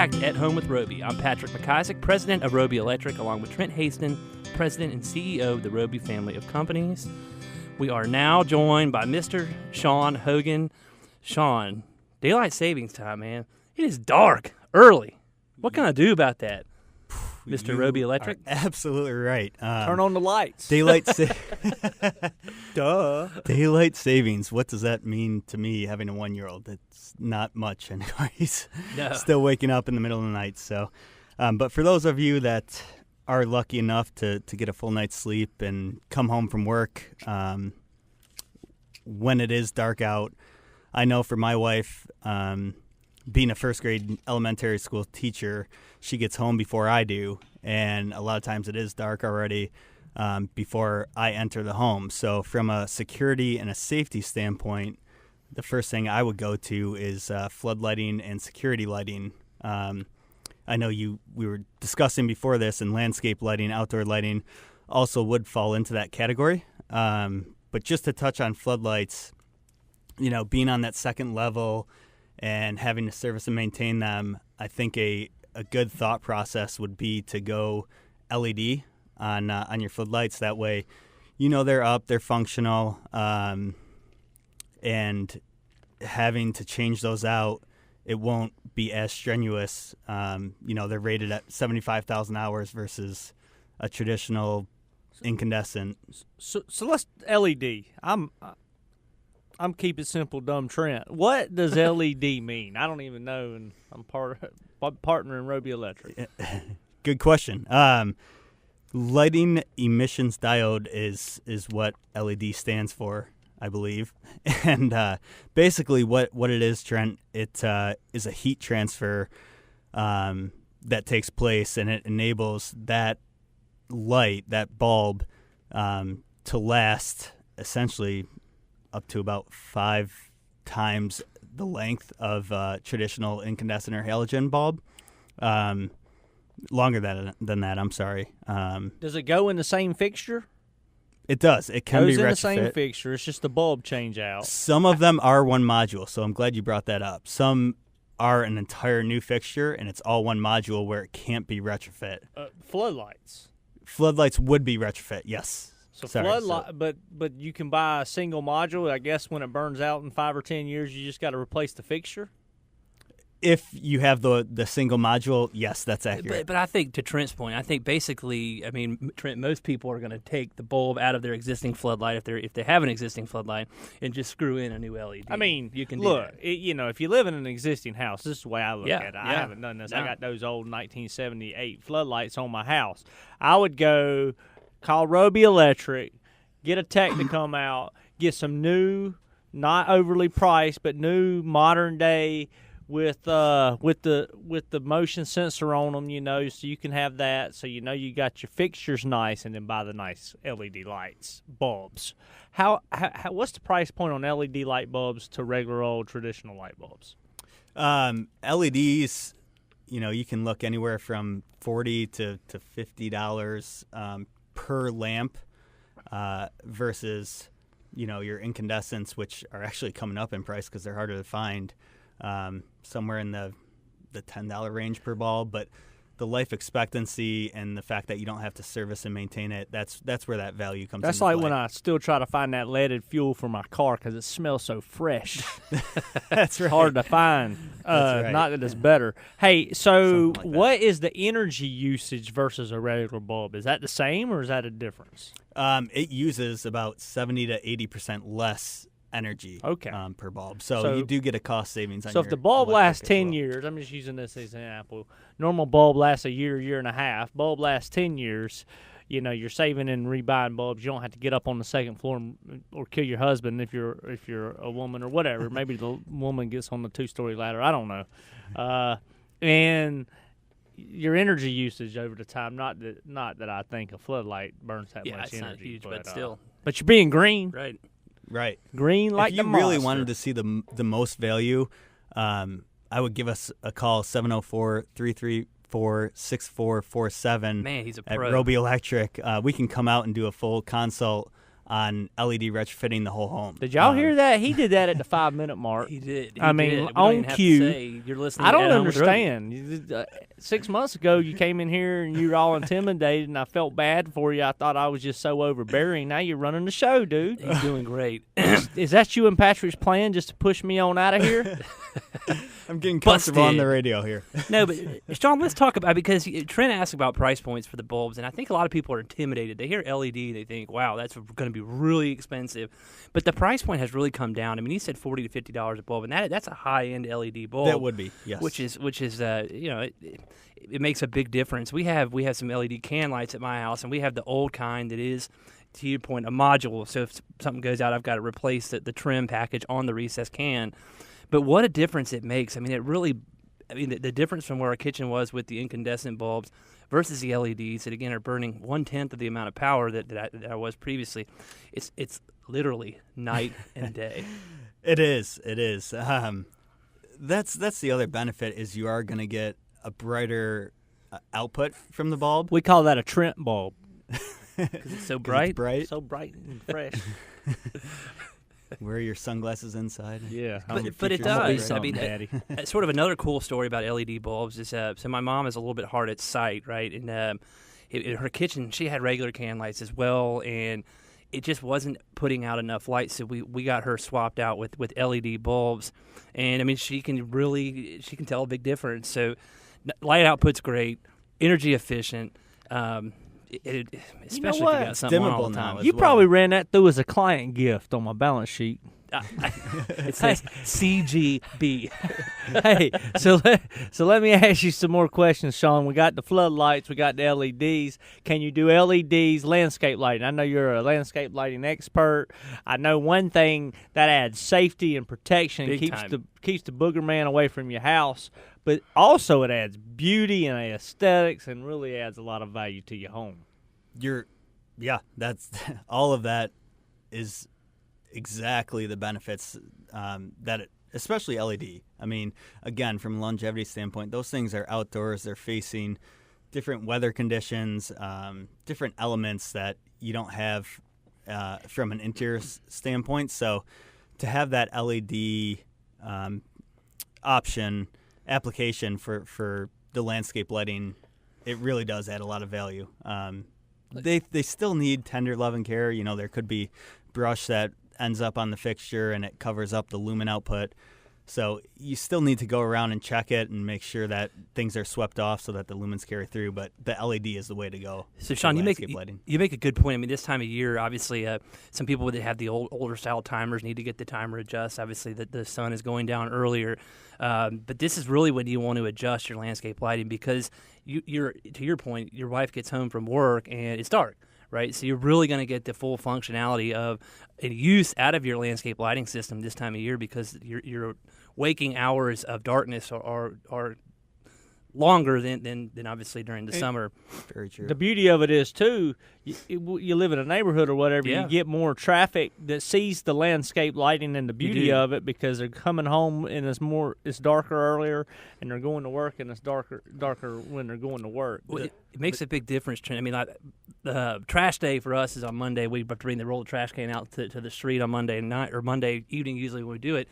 back to At Home with Roby. I'm Patrick McIsaac, president of Roby Electric, along with Trent Haston, president and CEO of the Roby family of companies. We are now joined by Mr. Sean Hogan. Sean, daylight savings time, man. It is dark early. What can I do about that, Mr. Roby Electric? Absolutely right. Turn on the lights. Daylight Duh. Daylight savings. What does that mean to me, having a 1-year-old? It's not much anyways. No. Still waking up in the middle of the night. So, but for those of you that are lucky enough to get a full night's sleep and come home from work when it is dark out, I know for my wife, being a first grade elementary school teacher, she gets home before I do, and a lot of times it is dark already before I enter the home. So from a security and a safety standpoint, the first thing I would go to is flood lighting and security lighting. I know we were discussing before this, and landscape lighting, outdoor lighting also would fall into that category. But just to touch on floodlights, being on that second level and having to service and maintain them, I think a good thought process would be to go LED on your floodlights. That way, they're up, they're functional, and having to change those out, it won't be as strenuous. They're rated at 75,000 hours versus a traditional incandescent. So let's LED. I'm keep it simple, dumb Trent. What does LED mean? I don't even know, and I'm partner in Roby Electric. Good question. Lighting emissions diode is what LED stands for, I believe. And basically what it is, Trent, it is a heat transfer that takes place, and it enables that light, that bulb, to last essentially up to about 5 times the length of traditional incandescent or halogen bulb. Longer than that, I'm sorry. Does it go in the same fixture? It does. It can be retrofit. Goes in the same fixture. It's just the bulb change out. Some of them are one module, so I'm glad you brought that up. Some are an entire new fixture, and it's all one module where it can't be retrofit. Floodlights. Floodlights would be retrofit, yes. So floodlight, but you can buy a single module. I guess when it burns out in 5 or 10 years, you just got to replace the fixture. If you have the single module, yes, that's accurate. But I think, to Trent's point, I think basically, Trent, most people are going to take the bulb out of their existing floodlight if they have an existing floodlight and just screw in a new LED. You can look. If you live in an existing house, this is the way I look at it. I haven't done this. No. I got those old 1978 floodlights on my house. I would go call Roby Electric, get a tech to come out, get some new, not overly priced, but new modern day. With the motion sensor on them, so you can have that, so you got your fixtures nice, and then buy the nice LED lights, bulbs. How what's the price point on LED light bulbs to regular old traditional light bulbs? LEDs, you can look anywhere from $40 to $50 per lamp, versus your incandescents, which are actually coming up in price because they're harder to find. Somewhere in the $10 range per bulb, but the life expectancy and the fact that you don't have to service and maintain it, that's where that value comes in. That's like when I still try to find that leaded fuel for my car because it smells so fresh. That's right. Hard to find. That's right. Not that it's better. Hey, so Like what is the energy usage versus a regular bulb? Is that the same or is that a difference? It uses about 70 to 80% less energy per bulb. So you do get a cost savings on So your if the bulb lasts 10 well. years, I'm just using this as an example. Normal bulb lasts a year and a half. Bulb lasts 10 years. You're saving and rebuying bulbs. You don't have to get up on the second floor or kill your husband if you're a woman or whatever. Maybe the woman gets on the 2-story ladder. I don't know. And your energy usage over the time. Not that I think a floodlight burns that much it's energy. not huge, but still. But you're being green. Right. Green like the If you really monster. wanted to see the most value, I would give us a call, 704-334-6447. Man, he's a at pro. Roby Electric. We can come out and do a full consult on LED retrofitting the whole home. Did y'all hear that? He did that at the 5-minute mark. He did. I mean, did. We don't on even have to cue. say, you're listening. I don't at home with Roby. understand. 6 months ago, you came in here and you were all intimidated, and I felt bad for you. I thought I was just so overbearing. Now you're running the show, dude. He's doing great. Is that you and Patrick's plan, just to push me on out of here? I'm getting comfortable on Busted. the radio here. No, but Sean, let's talk about, because Trent asked about price points for the bulbs, and I think a lot of people are intimidated. They hear LED, they think, "Wow, that's going to be really expensive," but the price point has really come down. I mean, he said $40 to $50 a bulb, and that's a high-end LED bulb. That would be, yes. Which is it makes a big difference. We have some LED can lights at my house, and we have the old kind that is, to your point, a module. So if something goes out, I've got to replace the trim package on the recessed can. But what a difference it makes. I mean, the difference from where our kitchen was with the incandescent bulbs versus the LEDs that, again, are burning 1/10 of the amount of power that I was previously. It's literally night and day. It is. That's the other benefit, is you are going to get a brighter output from the bulb. We call that a Trent bulb. Because it's so bright. So bright and fresh. Wear your sunglasses inside. Yeah. But it I'ma be does. I something, mean, Daddy. sort of another cool story about LED bulbs is so my mom is a little bit hard at sight, right? And in her kitchen, she had regular can lights as well, and it just wasn't putting out enough light. So we got her swapped out with LED bulbs, and I mean she can tell a big difference. So light output's great, energy efficient. Especially what? if you got something on all Dimmable the now time. as You well. probably ran that through as a client gift on my balance sheet. It says CGB. Hey, so let me ask you some more questions, Sean. We got the floodlights, we got the LEDs. Can you do LEDs, landscape lighting? I know you're a landscape lighting expert. I know one thing that adds safety and protection, Big keeps time. the booger man away from your house, but also it adds beauty and aesthetics and really adds a lot of value to your home. That's all of that is exactly the benefits especially LED. I mean, again, from a longevity standpoint, those things are outdoors. They're facing different weather conditions, different elements that you don't have from an interior standpoint. So to have that LED application for the landscape lighting, it really does add a lot of value. They still need tender love and care. You know, there could be brush that ends up on the fixture and it covers up the lumen output. So you still need to go around and check it and make sure that things are swept off so that the lumens carry through. But the LED is the way to go. So, Sean, you make a good point. I mean, this time of year, obviously, some people that have the older style timers need to get the timer adjust. Obviously, the sun is going down earlier. But this is really when you want to adjust your landscape lighting, because you're to your point, your wife gets home from work and it's dark, right? So you're really going to get the full functionality of use out of your landscape lighting system this time of year, because your waking hours of darkness are longer than obviously during the summer. Very true. The beauty of it is, too, you live in a neighborhood or whatever, Yeah. you get more traffic that sees the landscape lighting and the beauty do. of it, because they're coming home and it's darker earlier, and they're going to work and it's darker when they're going to work. Well, it makes a big difference, Trent. I mean, the trash day for us is on Monday. We have to bring the roll of trash can out to the street on Monday night or Monday evening, usually when we do it.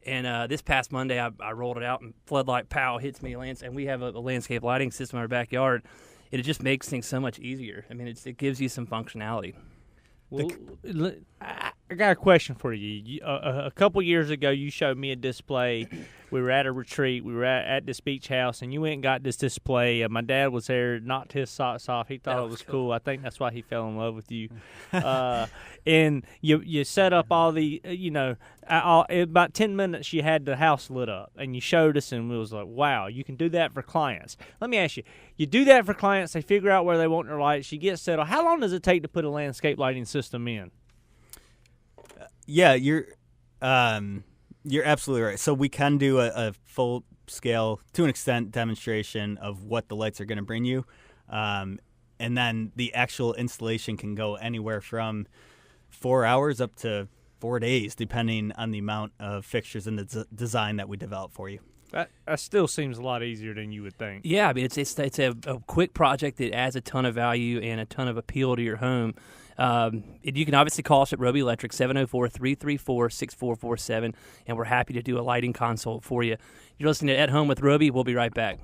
And this past Monday, I rolled it out, and floodlight, pow, hits me, and we have a landscape lighting system in our backyard. And it just makes things so much easier. I mean, it gives you some functionality. Well, I got a question for you. A couple years ago, you showed me a display. We were at a retreat. We were at this beach house, and you went and got this display. My dad was there, knocked his socks off. He thought it was cool. I think that's why he fell in love with you. And you set up all the, in about 10 minutes, you had the house lit up, and you showed us, and we was like, wow, you can do that for clients. Let me ask you, you do that for clients, they figure out where they want their lights, you get settled. How long does it take to put a landscape lighting system in? Yeah, you're absolutely right. So we can do a full scale, to an extent, demonstration of what the lights are going to bring you, and then the actual installation can go anywhere from 4 hours up to 4 days, depending on the amount of fixtures and the design that we develop for you. That still seems a lot easier than you would think. Yeah, I mean, it's a quick project that adds a ton of value and a ton of appeal to your home. You can obviously call us at Roby Electric, 704-334-6447, and we're happy to do a lighting consult for you. You're listening to At Home with Roby. We'll be right back.